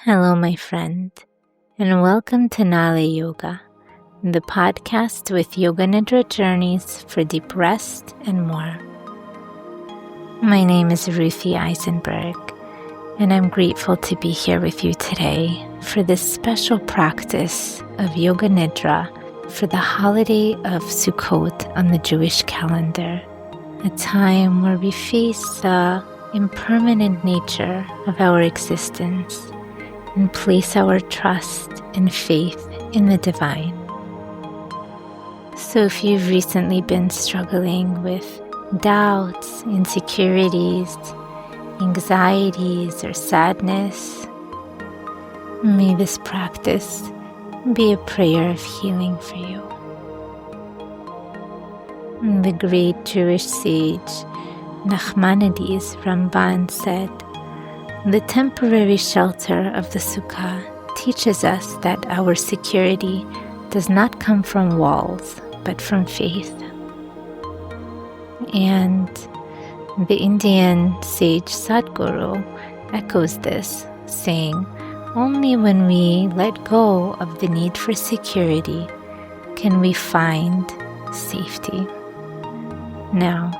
Hello, my friend, and welcome to Nale Yoga, the podcast with Yoga Nidra journeys for deep rest and more. My name is Ruthie Eisenberg, and I'm grateful to be here with you today for this special practice of Yoga Nidra for the holiday of Sukkot on the Jewish calendar, a time where we face the impermanent nature of our existence and place our trust and faith in the divine. So if you've recently been struggling with doubts, insecurities, anxieties, or sadness, may this practice be a prayer of healing for you. The great Jewish sage Nachmanides Ramban said, "The temporary shelter of the sukkah teaches us that our security does not come from walls, but from faith." And the Indian sage Sadhguru echoes this, saying, "Only when we let go of the need for security can we find safety." Now,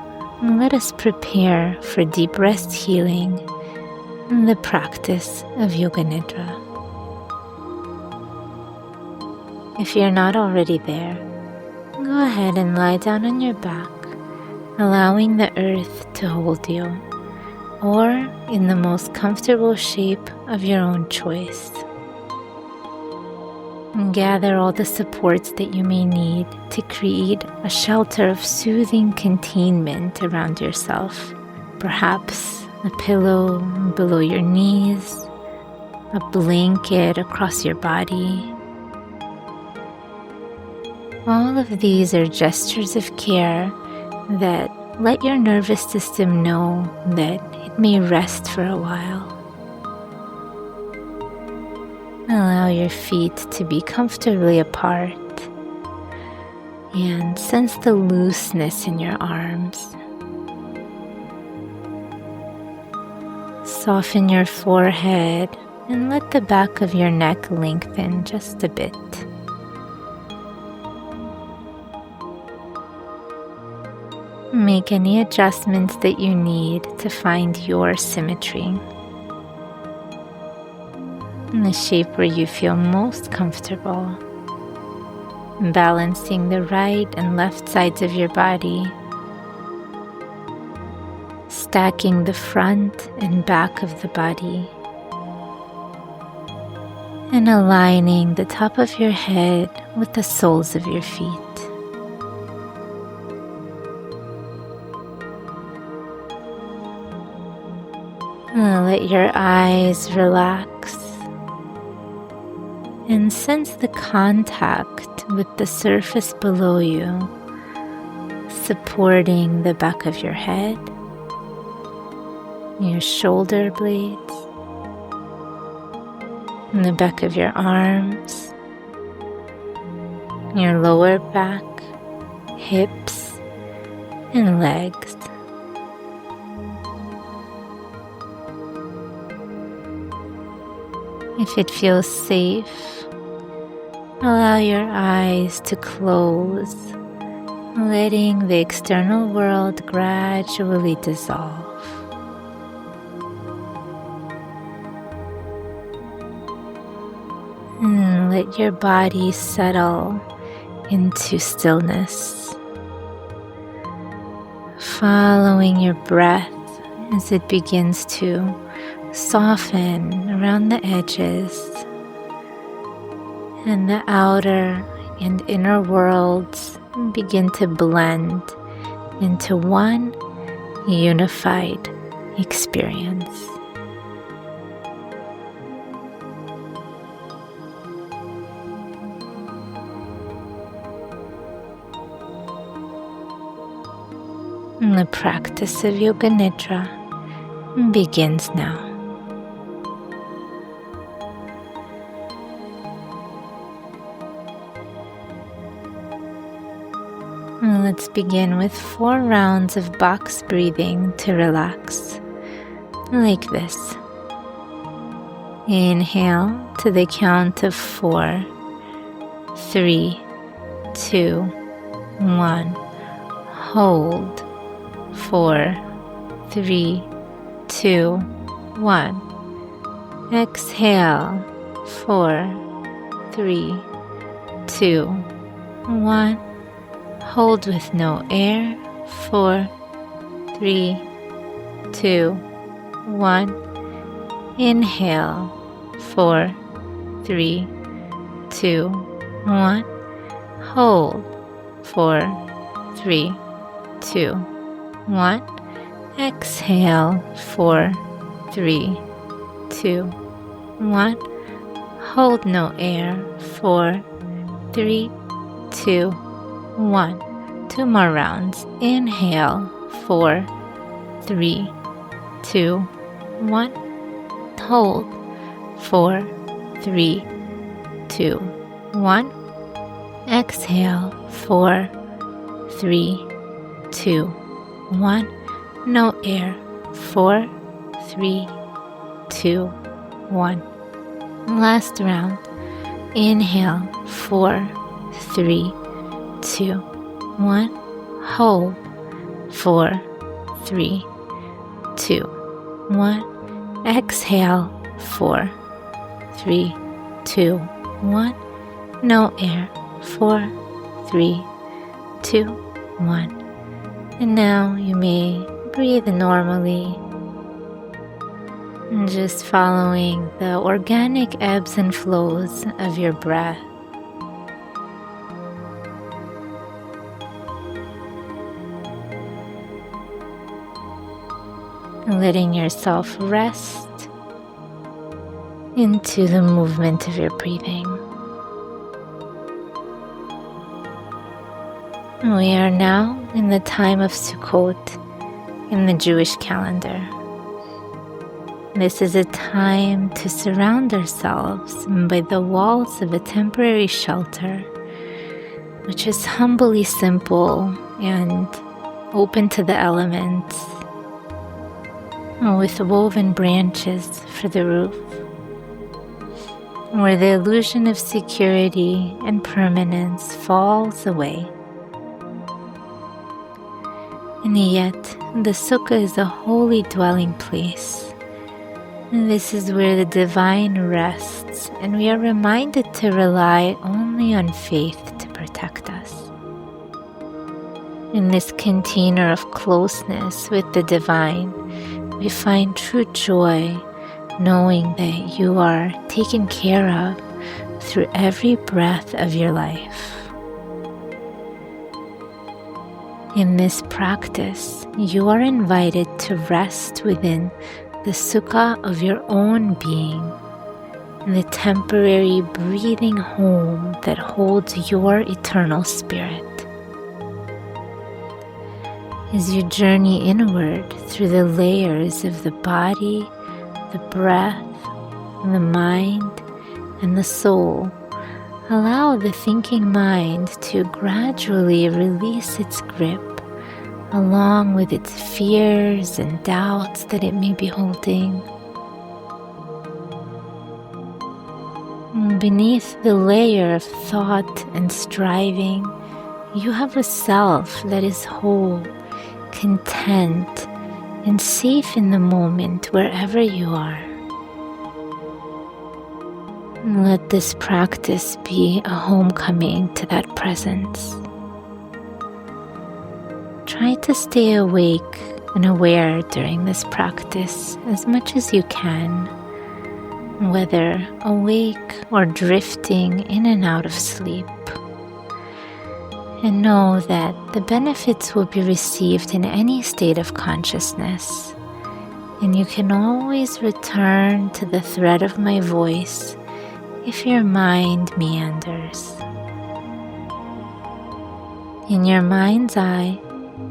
let us prepare for deep rest healing in the practice of Yoga Nidra. If you're not already there, go ahead and lie down on your back, allowing the earth to hold you, or in the most comfortable shape of your own choice. And gather all the supports that you may need to create a shelter of soothing containment around yourself, perhaps a pillow below your knees, a blanket across your body. All of these are gestures of care that let your nervous system know that it may rest for a while. Allow your feet to be comfortably apart and sense the looseness in your arms. Soften your forehead and let the back of your neck lengthen just a bit. Make any adjustments that you need to find your symmetry, in the shape where you feel most comfortable, balancing the right and left sides of your body, stacking the front and back of the body, and aligning the top of your head with the soles of your feet. Let your eyes relax and sense the contact with the surface below you, supporting the back of your head, your shoulder blades, and the back of your arms, your lower back, hips, and legs. If it feels safe, allow your eyes to close, letting the external world gradually dissolve. And let your body settle into stillness, following your breath as it begins to soften around the edges, and the outer and inner worlds begin to blend into one unified experience. And the practice of Yoga Nidra begins now. Let's begin with 4 rounds of box breathing to relax, like this. Inhale to the count of 4, 3, 2, 1. Hold. 4, 3, 2, 1. Exhale. 4, 3, 2, 1. Hold with no air. 4, 3, 2, 1. Inhale. 4, 3, 2, 1. Hold. 4, 3, 2, 1. Exhale. 4, 3, 2, 1. Hold no air. 4, 3, 2, 1. 2 more rounds. Inhale. 4, 3, 2, 1. Hold. 4, 3, 2, 1. Exhale. 4, 3, 2, 1. No air. 4, 3, 2, 1. Last round. Inhale. 4, 3, 2, 1. Hold. 4, 3, 2, 1. Exhale. 4, 3, 2, 1. No air. 4, 3, 2, 1. And now you may breathe normally, just following the organic ebbs and flows of your breath. Letting yourself rest into the movement of your breathing. We are now in the time of Sukkot in the Jewish calendar. This is a time to surround ourselves by the walls of a temporary shelter, which is humbly simple and open to the elements, with woven branches for the roof, where the illusion of security and permanence falls away. And yet, the sukkah is a holy dwelling place. And this is where the divine rests, and we are reminded to rely only on faith to protect us. In this container of closeness with the divine, we find true joy, knowing that you are taken care of through every breath of your life. In this practice, you are invited to rest within the sukkah of your own being, the temporary breathing home that holds your eternal spirit. As you journey inward through the layers of the body, the breath, the mind, and the soul, allow the thinking mind to gradually release its grip, along with its fears and doubts that it may be holding. Beneath the layer of thought and striving, you have a self that is whole, content, and safe in the moment wherever you are. Let this practice be a homecoming to that presence. Try to stay awake and aware during this practice as much as you can, whether awake or drifting in and out of sleep. And know that the benefits will be received in any state of consciousness, and you can always return to the thread of my voice if your mind meanders. In your mind's eye,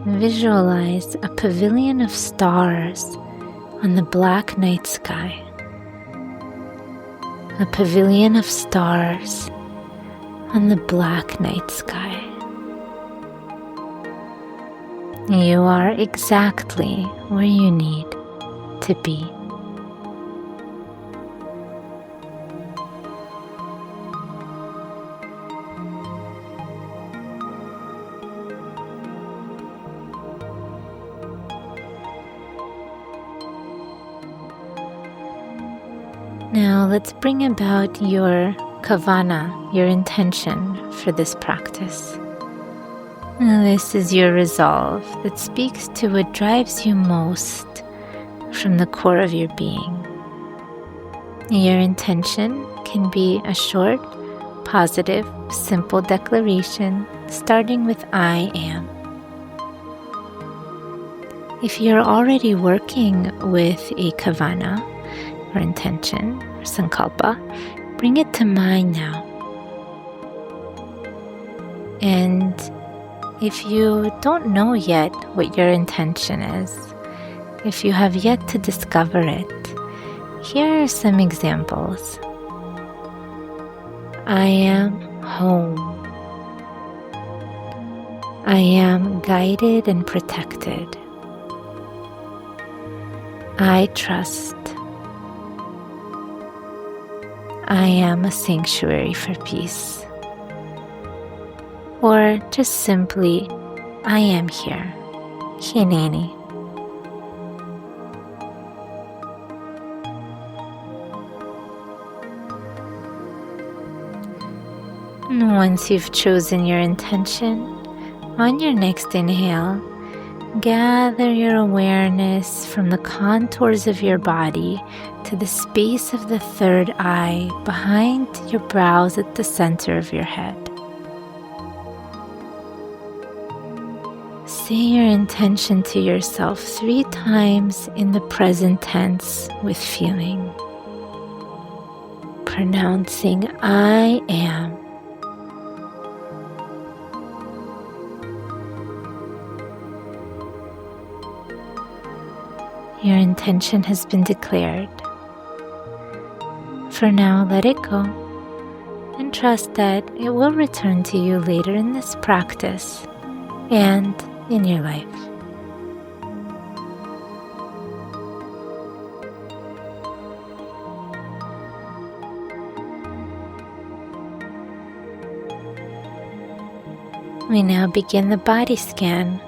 visualize a pavilion of stars on the black night sky. A pavilion of stars on the black night sky. You are exactly where you need to be. Now let's bring about your kavana, your intention for this practice. Now, this is your resolve that speaks to what drives you most from the core of your being. Your intention can be a short, positive, simple declaration starting with I am. If you're already working with a kavana or intention or sankalpa, bring it to mind now. And if you don't know yet what your intention is, if you have yet to discover it, here are some examples. I am home. I am guided and protected. I trust. I am a sanctuary for peace. Or just simply, I am here. Hineni. And once you've chosen your intention, on your next inhale, gather your awareness from the contours of your body to the space of the third eye behind your brows at the center of your head. Say your intention to yourself 3 times in the present tense with feeling, pronouncing I am. Your intention has been declared. For now, let it go and trust that it will return to you later in this practice and in your life. We now begin the body scan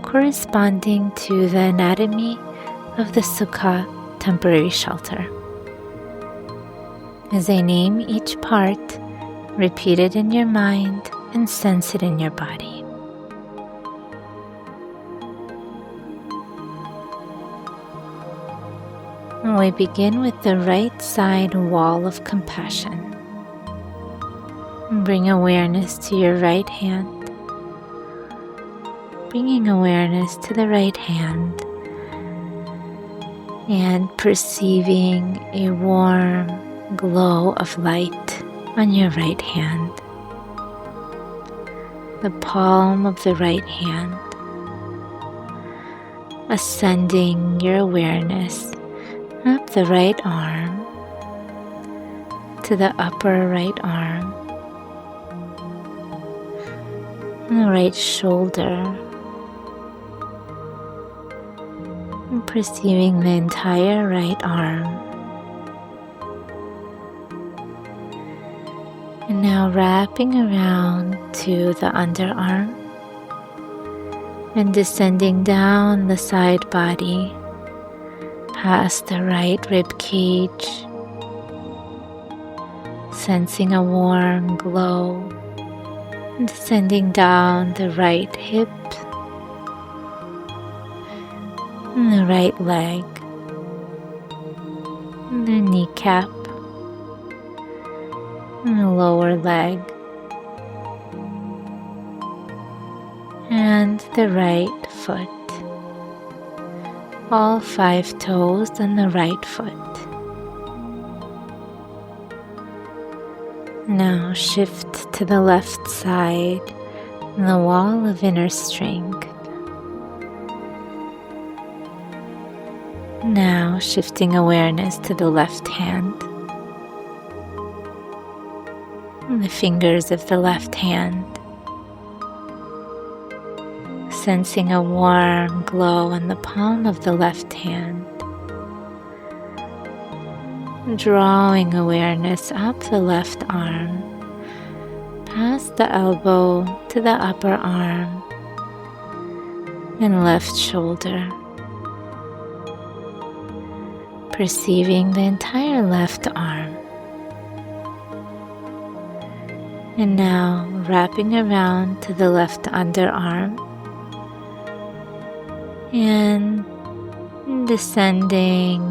corresponding to the anatomy of the Sukkot temporary shelter. As I name each part, repeat it in your mind and sense it in your body. We begin with the right side wall of compassion. Bring awareness to your right hand. Bringing awareness to the right hand and perceiving a warm glow of light on your right hand. The palm of the right hand, ascending your awareness up the right arm to the upper right arm, and the right shoulder, and perceiving the entire right arm. And now wrapping around to the underarm and descending down the side body past the right rib cage, sensing a warm glow, and descending down the right hip and the right leg, and the kneecap, and the lower leg, and the right foot. All 5 toes on the right foot. Now shift to the left side and the wall of inner strength. Now shifting awareness to the left hand. And the fingers of the left hand. Sensing a warm glow on the palm of the left hand. Drawing awareness up the left arm, past the elbow to the upper arm and left shoulder. perceiving the entire left arm. And now wrapping around to the left underarm and descending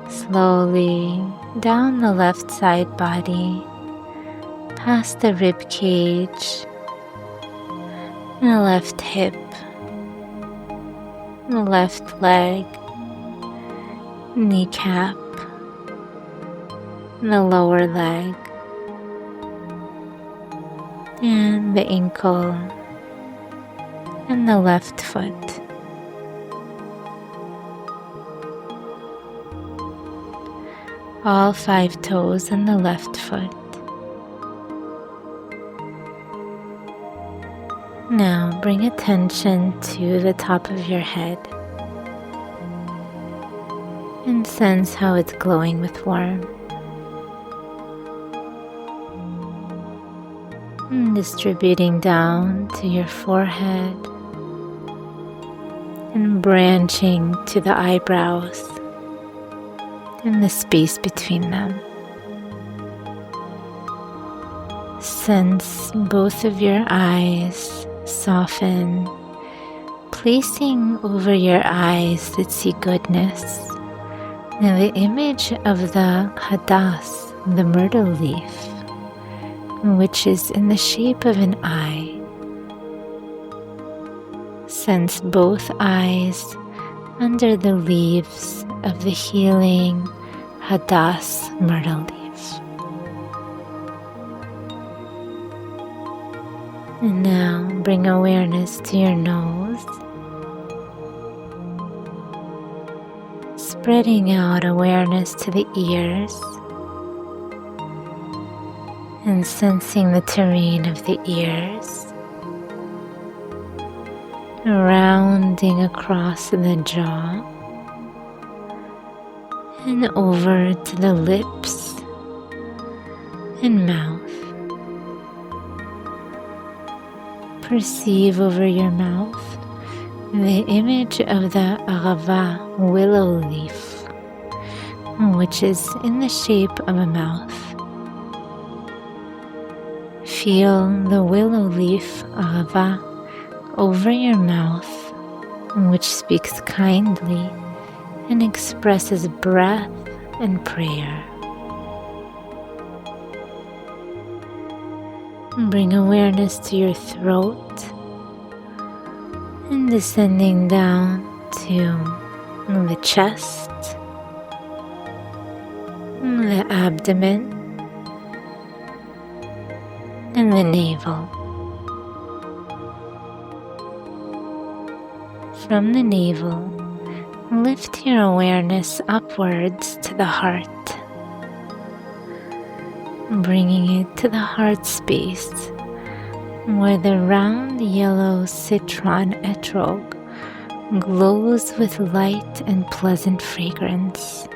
slowly down the left side body, past the rib cage, and the left hip, the left leg, kneecap, and the lower leg, and the ankle, and the left foot. All 5 toes on the left foot. Now bring attention to the top of your head and sense how it's glowing with warmth. And distributing down to your forehead and branching to the eyebrows and the space between them. Sense both of your eyes soften, placing over your eyes that see goodness and the image of the hadass, the myrtle leaf, which is in the shape of an eye. Sense both eyes under the leaves of the healing hadass myrtle leaf. And now bring awareness to your nose, spreading out awareness to the ears, and sensing the terrain of the ears, rounding across the jaw and over to the lips and mouth. Perceive over your mouth the image of the agava willow leaf, which is in the shape of a mouth. Feel the willow leaf agava over your mouth, which speaks kindly and expresses breath and prayer. Bring awareness to your throat and descending down to the chest, the abdomen, and the navel. From the navel, lift your awareness upwards to the heart, bringing it to the heart space where the round yellow citron etrog glows with light and pleasant fragrance.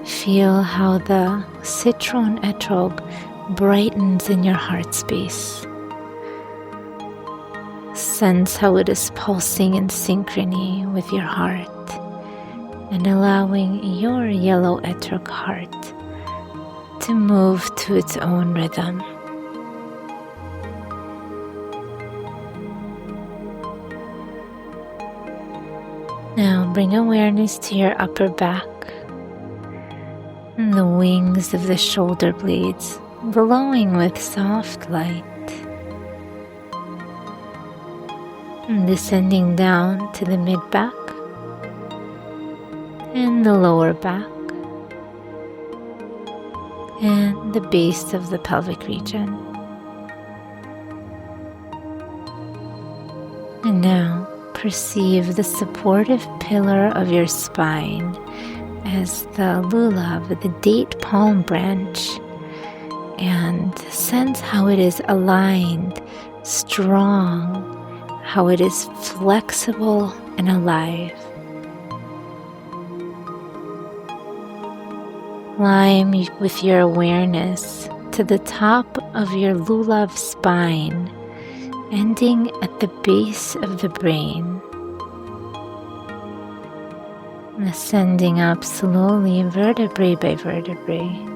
Feel how the citron etrog brightens in your heart space. Sense how it is pulsing in synchrony with your heart and allowing your yellow etrog heart to move to its own rhythm. Now bring awareness to your upper back and the wings of the shoulder blades glowing with soft light. And descending down to the mid-back and the lower back and the base of the pelvic region. And now perceive the supportive pillar of your spine as the lulav, the date palm branch, and sense how it is aligned, strong, how it is flexible and alive. Climb with your awareness to the top of your lulav spine, ending at the base of the brain. ascending up slowly, vertebrae by vertebrae.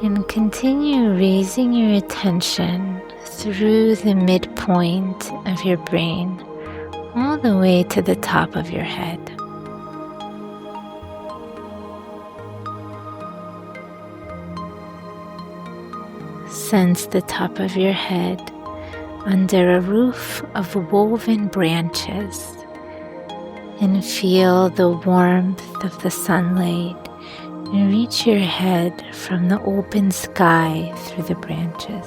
And continue raising your attention through the midpoint of your brain, all the way to the top of your head. Sense the top of your head under a roof of woven branches, and feel the warmth of the sunlight reach your head from the open sky through the branches.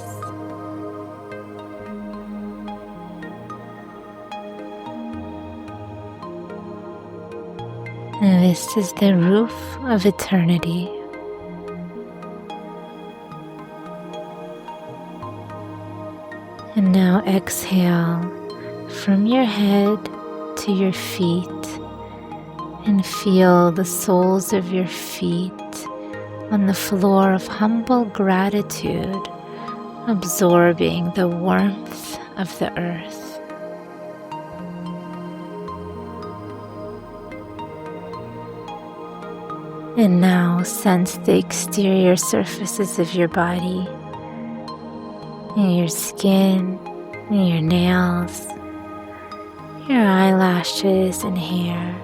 And this is the roof of eternity. And now exhale from your head to your feet, and feel the soles of your feet on the floor of humble gratitude, absorbing the warmth of the earth. And now sense the exterior surfaces of your body, your skin, your nails, your eyelashes and hair.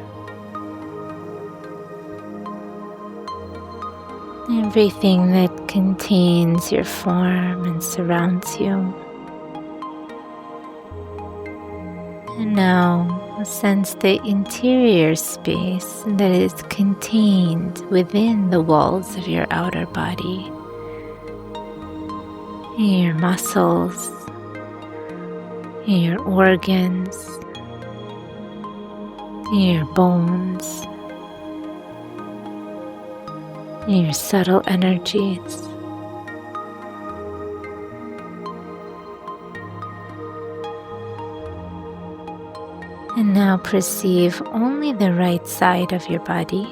Everything that contains your form and surrounds you. And now sense the interior space that is contained within the walls of your outer body. Your muscles, your organs, your bones, your subtle energies. And now perceive only the right side of your body.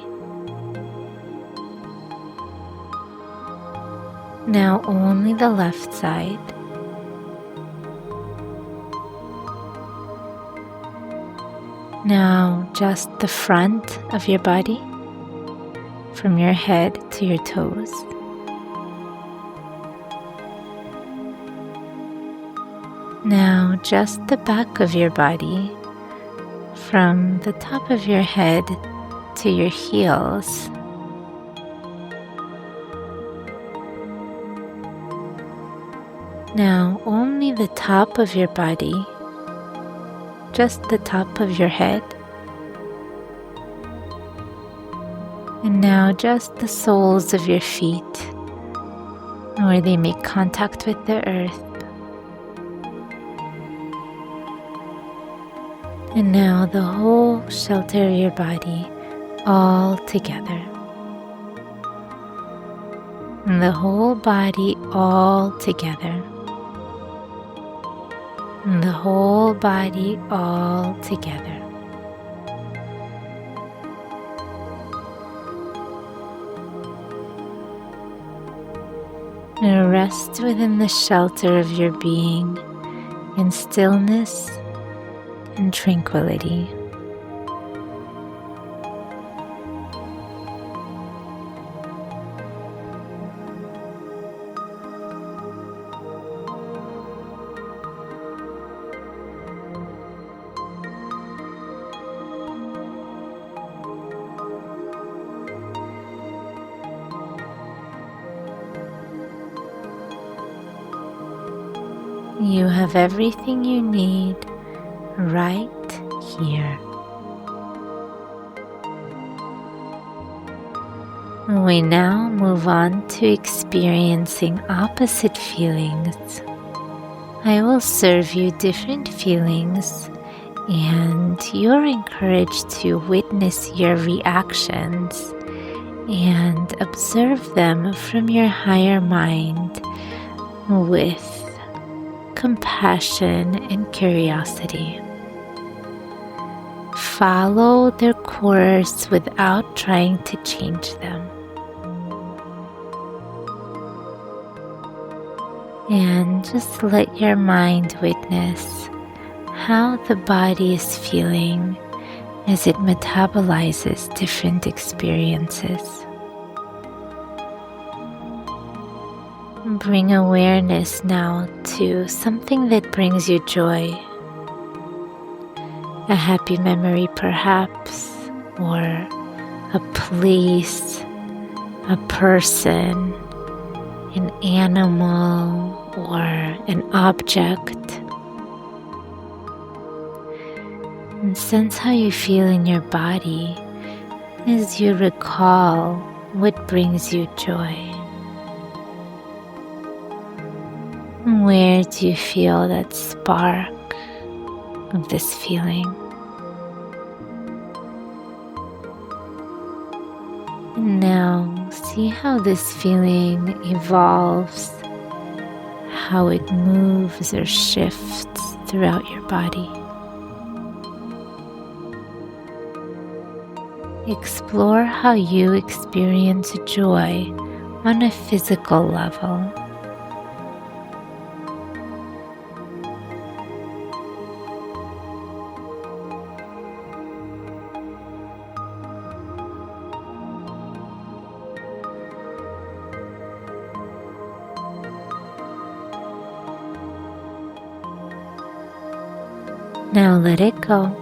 Now only the left side. Now just the front of your body, from your head to your toes. Now just the back of your body, from the top of your head to your heels. Now only the top of your body, just the top of your head. And now just the soles of your feet, where they make contact with the earth. And now the whole shelter of your body, all together. And the whole body all together. And the whole body all together. And rest within the shelter of your being in stillness and tranquility. You have everything you need right here. We now move on to experiencing opposite feelings. I will serve you different feelings, and you're encouraged to witness your reactions and observe them from your higher mind with compassion and curiosity. Follow their course without trying to change them. And just let your mind witness how the body is feeling as it metabolizes different experiences. Bring awareness now to something that brings you joy. A happy memory perhaps, or a place, a person, an animal, or an object. And sense how you feel in your body as you recall what brings you joy. Where do you feel that spark of this feeling? And now see how this feeling evolves, how it moves or shifts throughout your body. Explore how you experience joy on a physical level. Now let it go.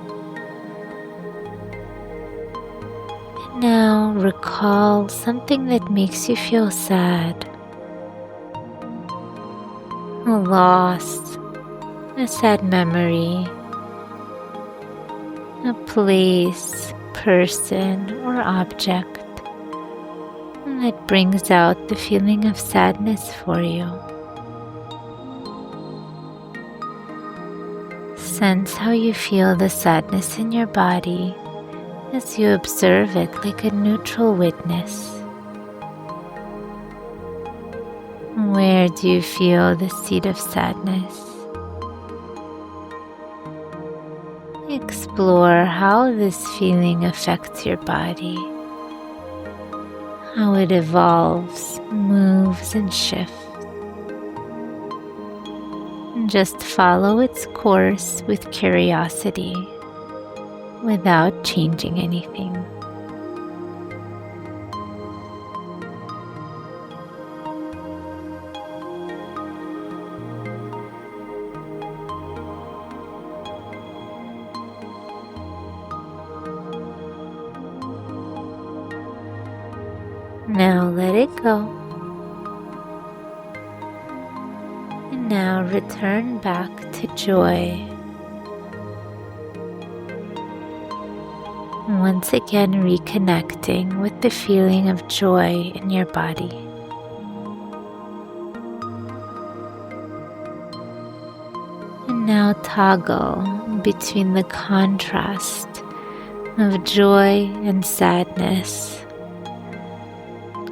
And now recall something that makes you feel sad. A loss, a sad memory, a place, person, or object that brings out the feeling of sadness for you. Sense how you feel the sadness in your body as you observe it like a neutral witness. Where do you feel the seed of sadness? Explore how this feeling affects your body, how it evolves, moves, and shifts. Just follow its course with curiosity without changing anything. Now let it go. And now return back to joy. Once again reconnecting with the feeling of joy in your body. And now toggle between the contrast of joy and sadness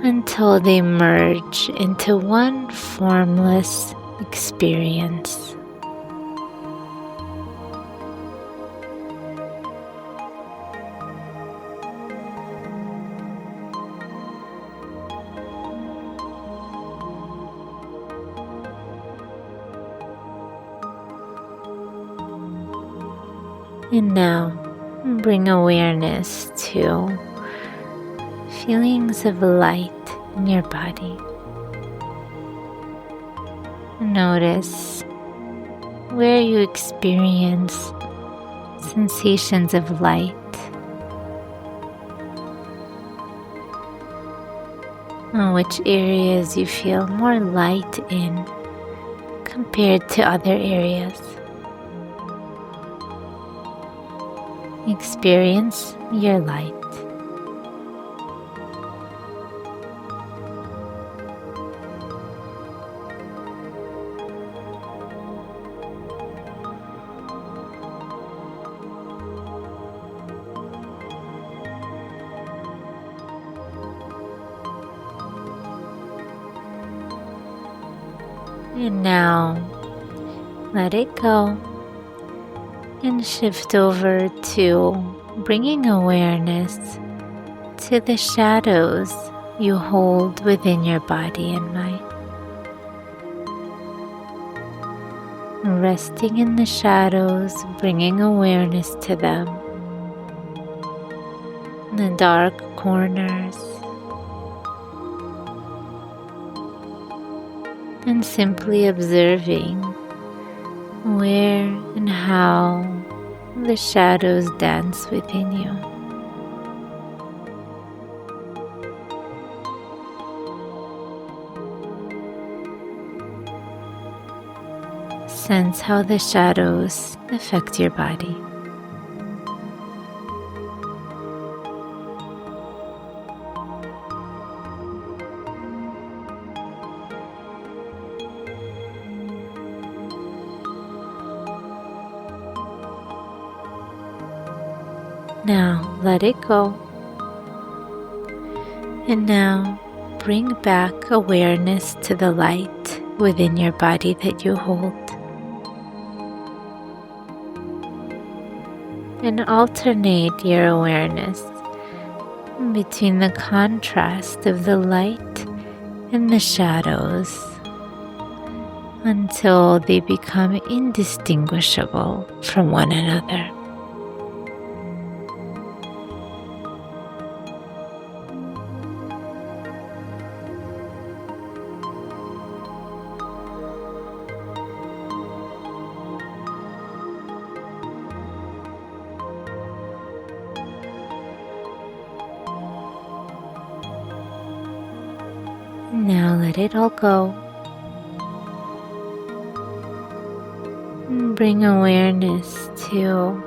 until they merge into one formless experience. And now bring awareness to feelings of light in your body. Notice where you experience sensations of light. And which areas you feel more light in compared to other areas. Experience your light. And now let it go and shift over to bringing awareness to the shadows you hold within your body and mind. Resting in the shadows, bringing awareness to them, the dark corners, and simply observing where and how the shadows dance within you. Sense how the shadows affect your body. Now let it go. And now bring back awareness to the light within your body that you hold. And alternate your awareness between the contrast of the light and the shadows until they become indistinguishable from one another. Now let it all go. And bring awareness to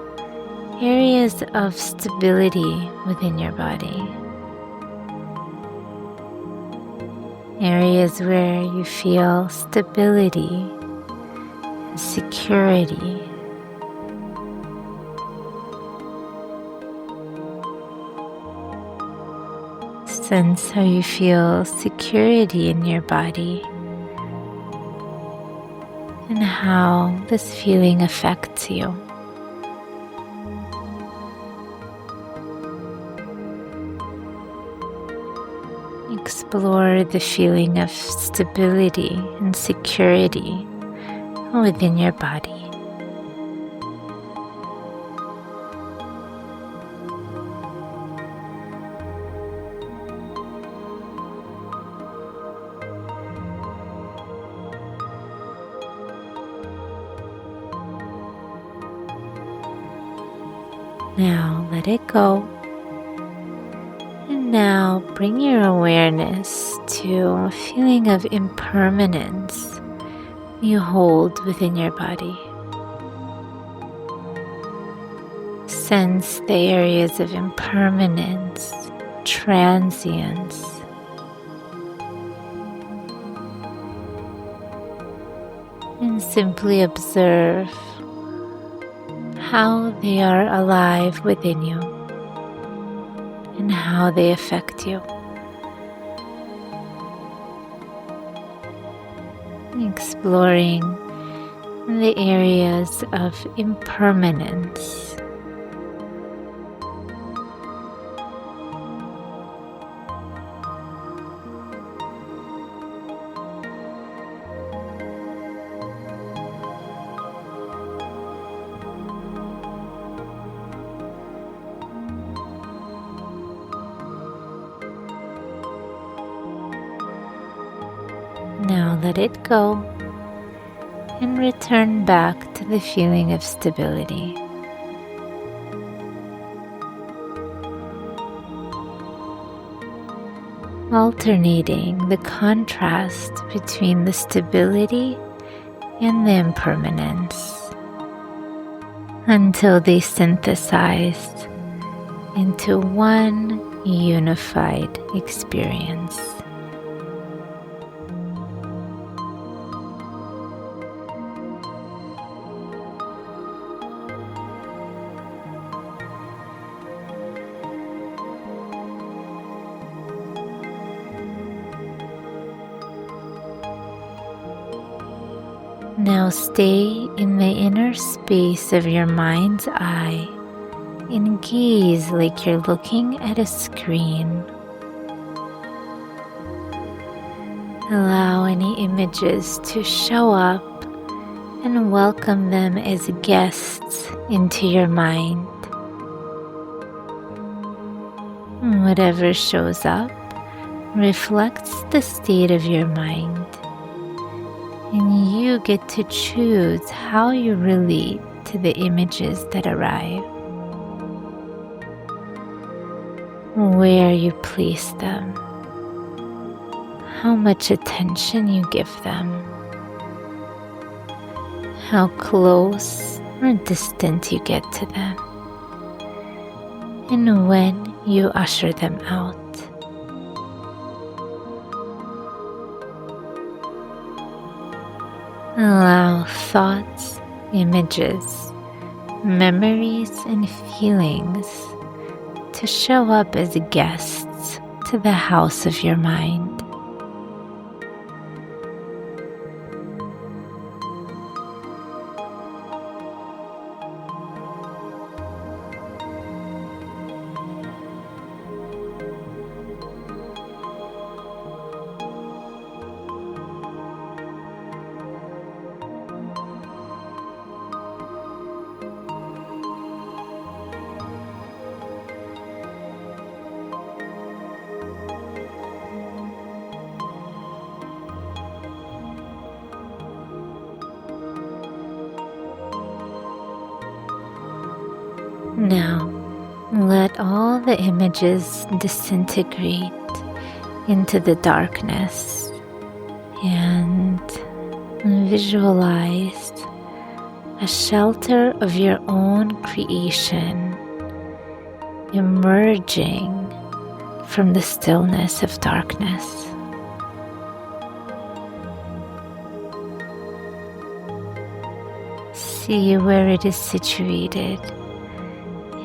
areas of stability within your body. Areas where you feel stability and security. Sense how you feel security in your body and how this feeling affects you. Explore the feeling of stability and security within your body. Now let it go. And now bring your awareness to a feeling of impermanence you hold within your body. Sense the areas of impermanence, transience, and simply observe how they are alive within you and how they affect you. Exploring the areas of impermanence. Now let it go and return back to the feeling of stability. Alternating the contrast between the stability and the impermanence until they synthesize into one unified experience. Now stay in the inner space of your mind's eye and gaze like you're looking at a screen. Allow any images to show up and welcome them as guests into your mind. Whatever shows up reflects the state of your mind, and you get to choose how you relate to the images that arrive, where you place them, how much attention you give them, how close or distant you get to them, and when you usher them out. Allow thoughts, images, memories, and feelings to show up as guests to the house of your mind. Now, let all the images disintegrate into the darkness and visualize a shelter of your own creation emerging from the stillness of darkness. See where it is situated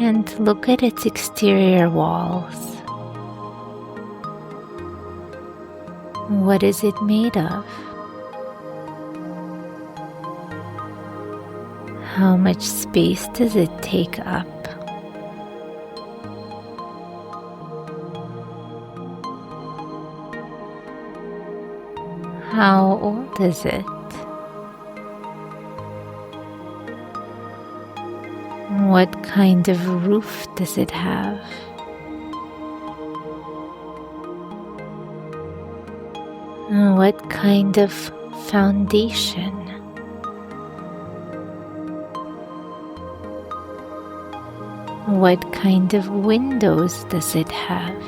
and look at its exterior walls. What is it made of? How much space does it take up? How old is it? What kind of roof does it have? What kind of foundation? What kind of windows does it have?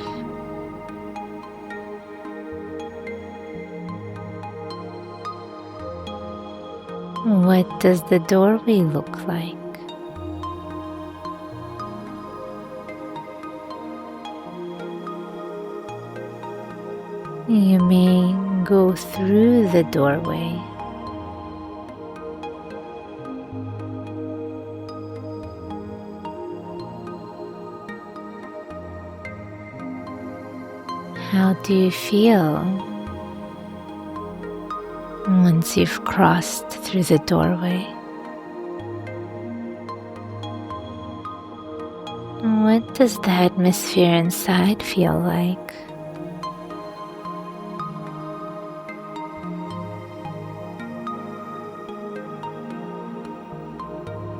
What does the doorway look like? You may go through the doorway. How do you feel once you've crossed through the doorway? What does the atmosphere inside feel like?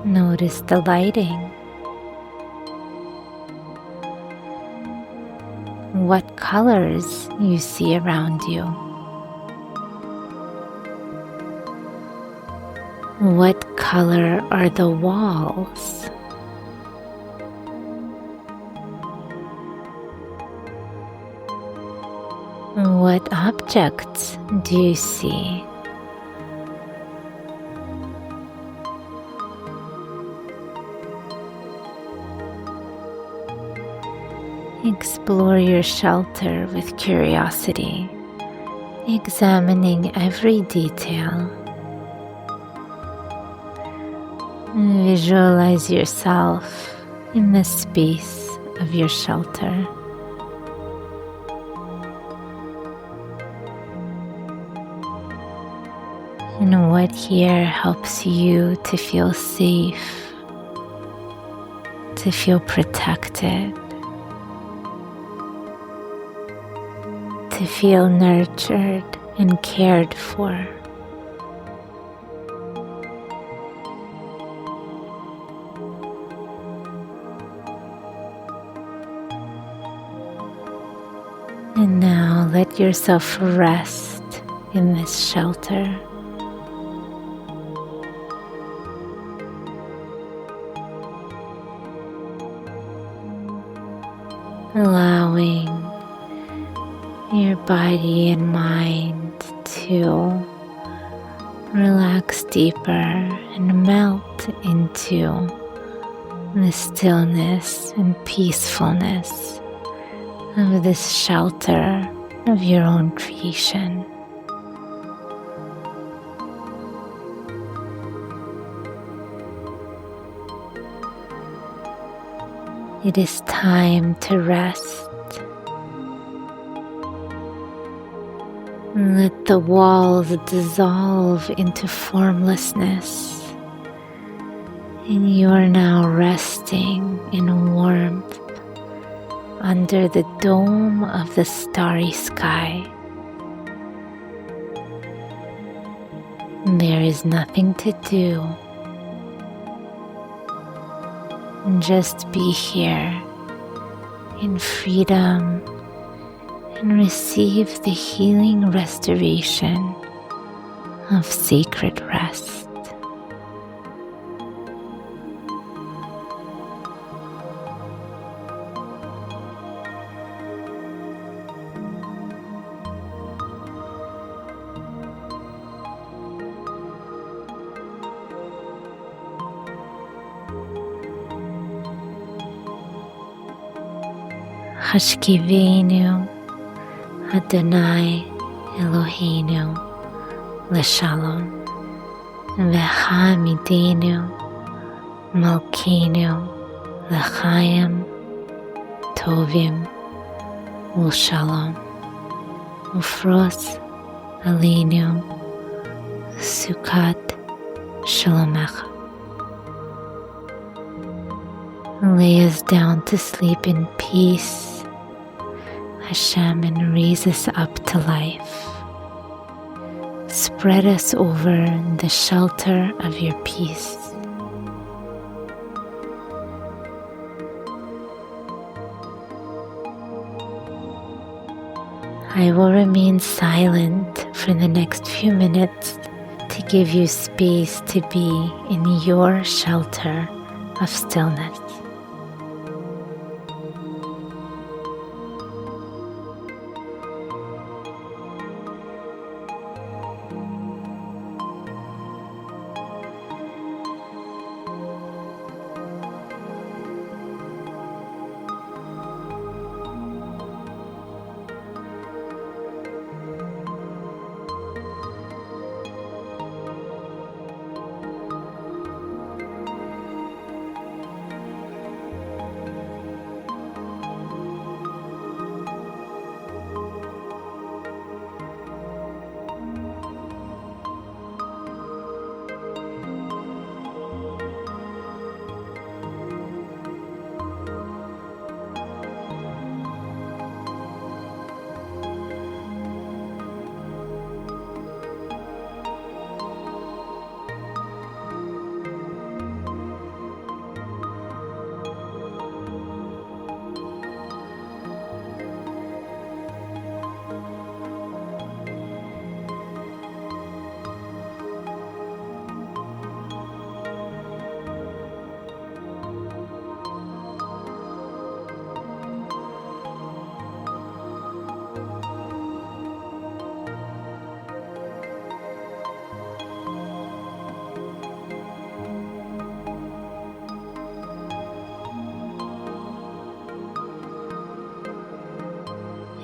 Notice the lighting. What colors you see around you. What color are the walls? What objects do you see? Explore your shelter with curiosity, examining every detail. Visualize yourself in the space of your shelter. And what here helps you to feel safe, to feel protected, to feel nurtured and cared for. Now let yourself rest in this shelter. Allowing your body and mind to relax deeper and melt into the stillness and peacefulness of this shelter of your own creation. It is time to rest. Let the walls dissolve into formlessness, and you are now resting in warmth under the dome of the starry sky. There is nothing to do. Just be here in freedom and receive the healing restoration of sacred rest. Hashkivenu Adonai Eloheinu L'Shalom V'hamidenu Malkeinu L'chaim Tovim U'Shalom Ufros Aleinu Sukkot Shalomecha. Lay us down to sleep in peace, Hashem, and raise us up to life. Spread us over the shelter of your peace. I will remain silent for the next few minutes to give you space to be in your shelter of stillness.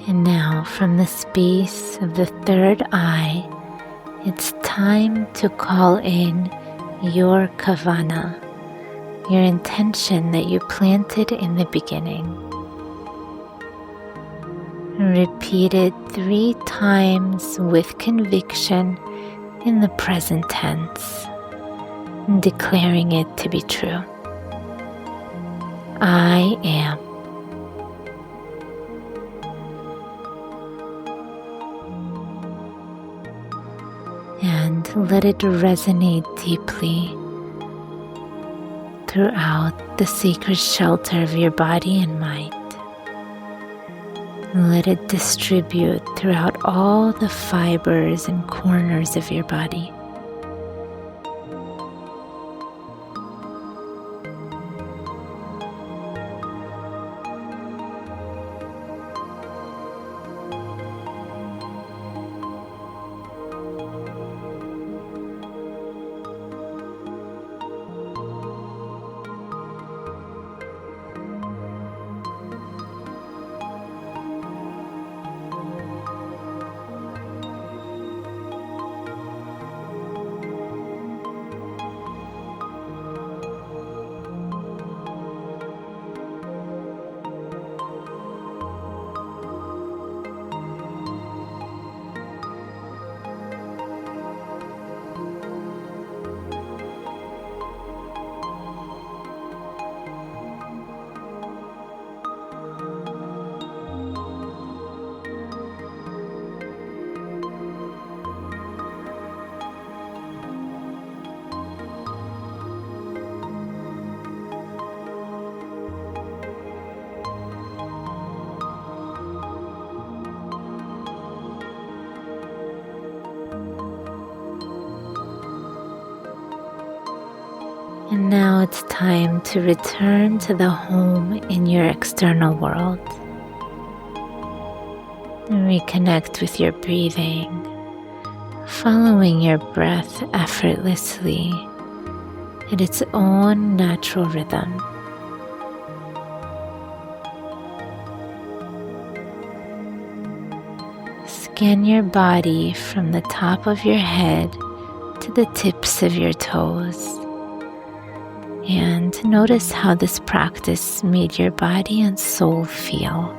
And now, from the space of the third eye, it's time to call in your kavana, your intention that you planted in the beginning. Repeat it 3 times with conviction in the present tense, declaring it to be true. I am. And let it resonate deeply throughout the sacred shelter of your body and mind. and let it distribute throughout all the fibers and corners of your body. And now it's time to return to the home in your external world. And reconnect with your breathing, following your breath effortlessly at its own natural rhythm. Scan your body from the top of your head to the tips of your toes. And notice how this practice made your body and soul feel.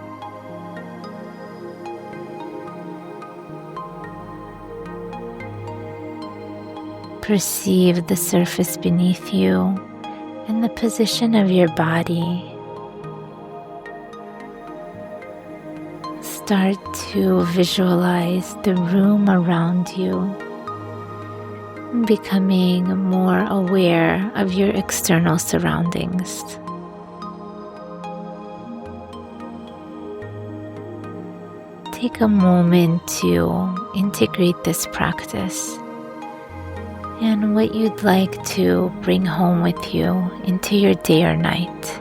Perceive the surface beneath you and the position of your body. Start to visualize the room around you, becoming more aware of your external surroundings. Take a moment to integrate this practice and what you'd like to bring home with you into your day or night.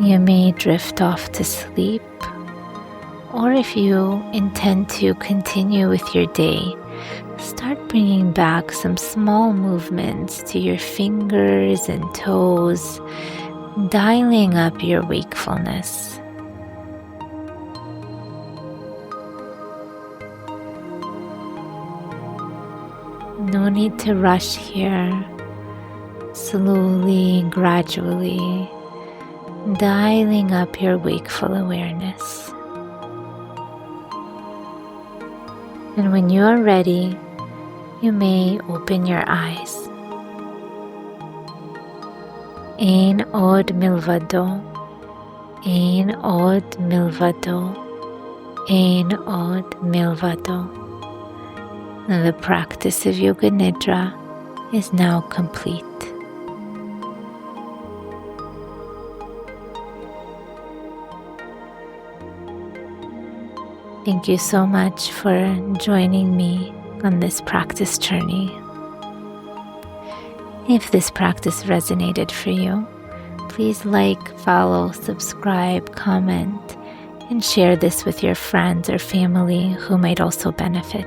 You may drift off to sleep, or if you intend to continue with your day, start bringing back some small movements to your fingers and toes, dialing up your wakefulness. No need to rush here. Slowly, gradually, dialing up your wakeful awareness. And when you are ready, you may open your eyes. Ein od milvado, ein od milvado, ein od milvado. The practice of Yoga Nidra is now complete. Thank you so much for joining me on this practice journey. If this practice resonated for you, please like, follow, subscribe, comment, and share this with your friends or family who might also benefit.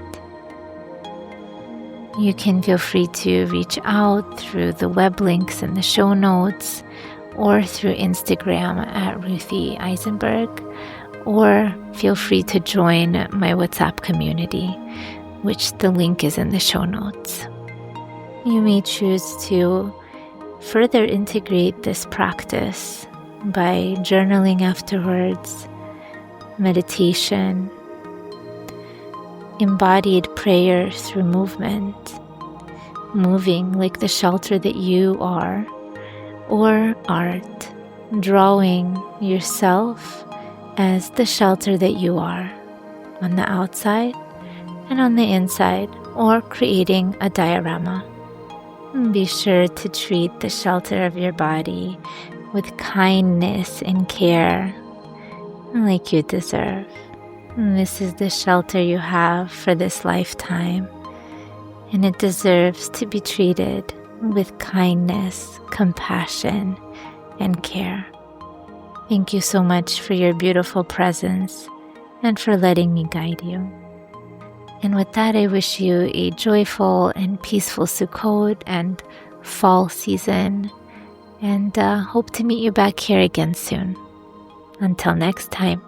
You can feel free to reach out through the web links in the show notes or through Instagram at Ruthie Eisenberg, or feel free to join my WhatsApp community, which the link is in the show notes. You may choose to further integrate this practice by journaling afterwards, meditation, embodied prayer through movement, moving like the shelter that you are, or art, drawing yourself as the shelter that you are on the outside and on the inside, or creating a diorama. Be sure to treat the shelter of your body with kindness and care, like you deserve. This is the shelter you have for this lifetime, and it deserves to be treated with kindness, compassion, and care. Thank you so much for your beautiful presence and for letting me guide you. And with that, I wish you a joyful and peaceful Sukkot and fall season, and hope to meet you back here again soon. Until next time.